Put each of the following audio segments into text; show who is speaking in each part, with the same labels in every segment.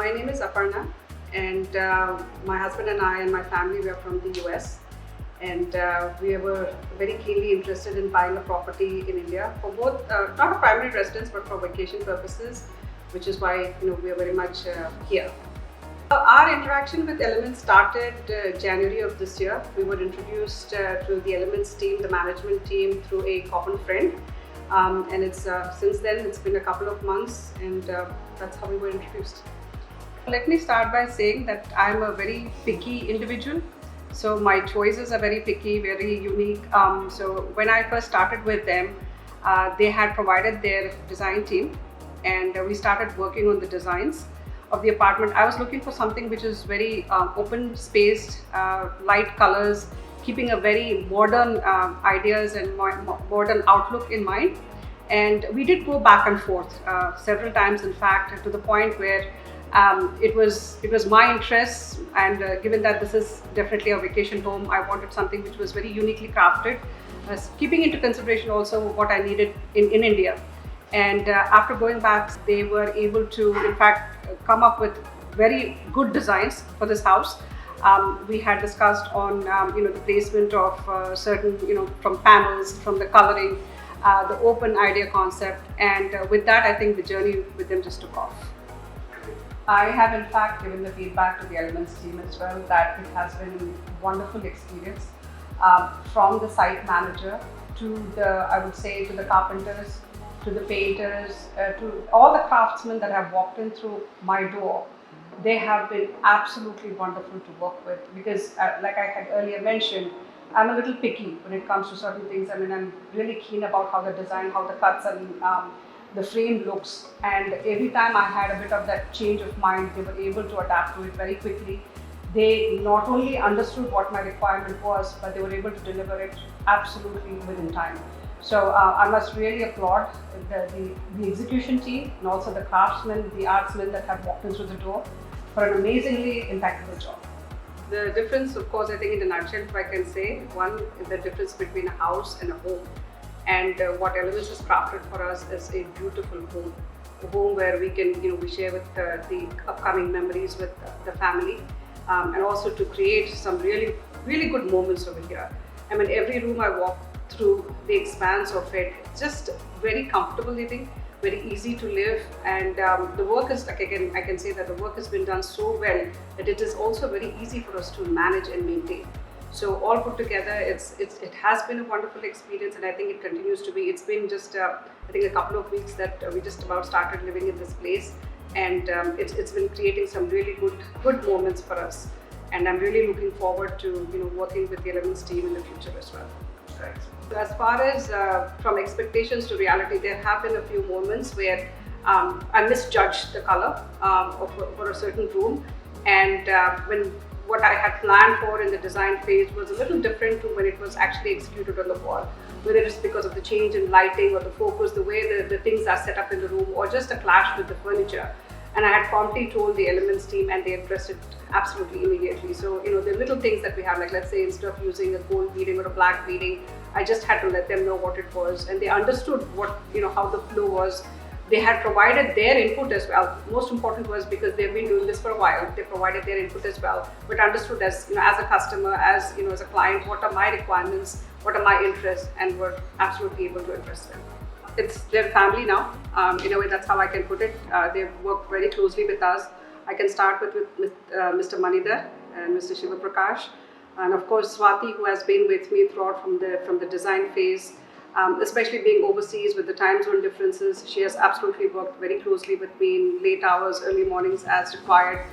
Speaker 1: My name is Aparna, and my husband and I and my family, we are from the US, and we were very keenly interested in buying a property in India for both, not a primary residence, but for vacation purposes, which is why we are very much here. Our interaction with Elemmentz started January of this year. We were introduced to the Elemmentz team, the management team, through a common friend. And it's since then it's been a couple of months, and that's how we were introduced. Let me start by saying that I'm a very picky individual. So my choices are very picky, very unique. So when I first started with them, they had provided their design team, and we started working on the designs of the apartment. I was looking for something which is very open spaced, light colors, keeping a very modern ideas and modern outlook in mind. And we did go back and forth several times, in fact, to the point where it was my interest, and given that this is definitely a vacation home, I wanted something which was very uniquely crafted, keeping into consideration also what I needed in India. And after going back, they were able to, in fact, come up with very good designs for this house. We had discussed on the placement of certain from panels, from the coloring, the open idea concept, and with that I think the journey with them just took off. I have in fact given the feedback to the Elemmentz team as well that it has been a wonderful experience, from the site manager to the carpenters, to the painters, to all the craftsmen that have walked in through my door. They have been absolutely wonderful to work with, because like I had earlier mentioned, I'm a little picky when it comes to certain things. I mean, I'm really keen about how the design, how the cuts and the frame looks, and every time I had a bit of that change of mind, they were able to adapt to it very quickly. They not only understood what my requirement was, but they were able to deliver it absolutely within time. So I must really applaud the execution team, and also the craftsmen, the artsmen that have walked in through the door for an amazingly impeccable job. The difference, of course, I think in a nutshell, if I can say, one is the difference between a house and a home. And what Elemmentz has crafted for us is a beautiful home. A home where we can, we share with the upcoming memories with the family, and also to create some really, really good moments over here. I mean, every room I walk through, the expanse of it, just very comfortable living, very easy to live, and the work is, like, again, I can say that the work has been done so well that it is also very easy for us to manage and maintain. So all put together, it has been a wonderful experience, and I think it continues to be. It's been just I think a couple of weeks that we just about started living in this place, and it's been creating some really good moments for us. And I'm really looking forward to working with the Elemmentz team in the future as well. Right. So as far as from expectations to reality, there have been a few moments where I misjudged the color for a certain room, and when what I had planned for in the design phase was a little different to when it was actually executed on the wall, whether it's because of the change in lighting or the focus, the way the things are set up in the room, or just a clash with the furniture. And I had promptly told the Elemmentz team, and they addressed it absolutely immediately. So, the little things that we have, like let's say instead of using a gold beading or a black beading, I just had to let them know what it was, and they understood what, how the flow was. They had provided their input as well. Most important was because they've been doing this for a while, they provided their input as well, but understood as, as a customer, as, as a client, what are my requirements, what are my interests, and were absolutely able to address them. It's their family now. In a way, that's how I can put it. They've worked very closely with us. I can start with Mr. Manidhar and Mr. Shiva Prakash, and of course Swati, who has been with me throughout from the design phase, especially being overseas with the time zone differences. She has absolutely worked very closely with me in late hours, early mornings as required.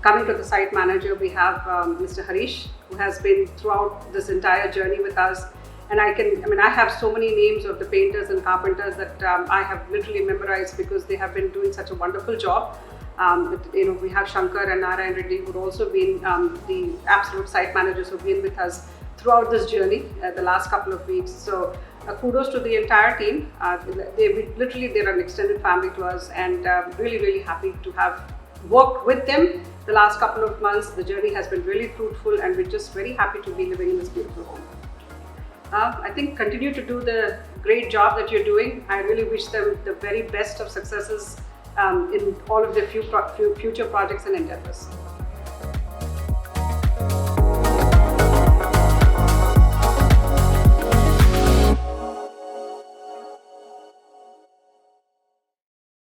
Speaker 1: Coming to the site manager, we have Mr. Harish, who has been throughout this entire journey with us. And I have so many names of the painters and carpenters that I have literally memorized, because they have been doing such a wonderful job. We have Shankar and Nara and Reddy, who've also been the absolute site managers who've been with us throughout this journey, the last couple of weeks. So kudos to the entire team. They're an extended family to us, and really, really happy to have worked with them the last couple of months. The journey has been really fruitful, and we're just very happy to be living in this beautiful home. I think continue to do the great job that you're doing. I really wish them the very best of successes in all of their future projects and endeavors.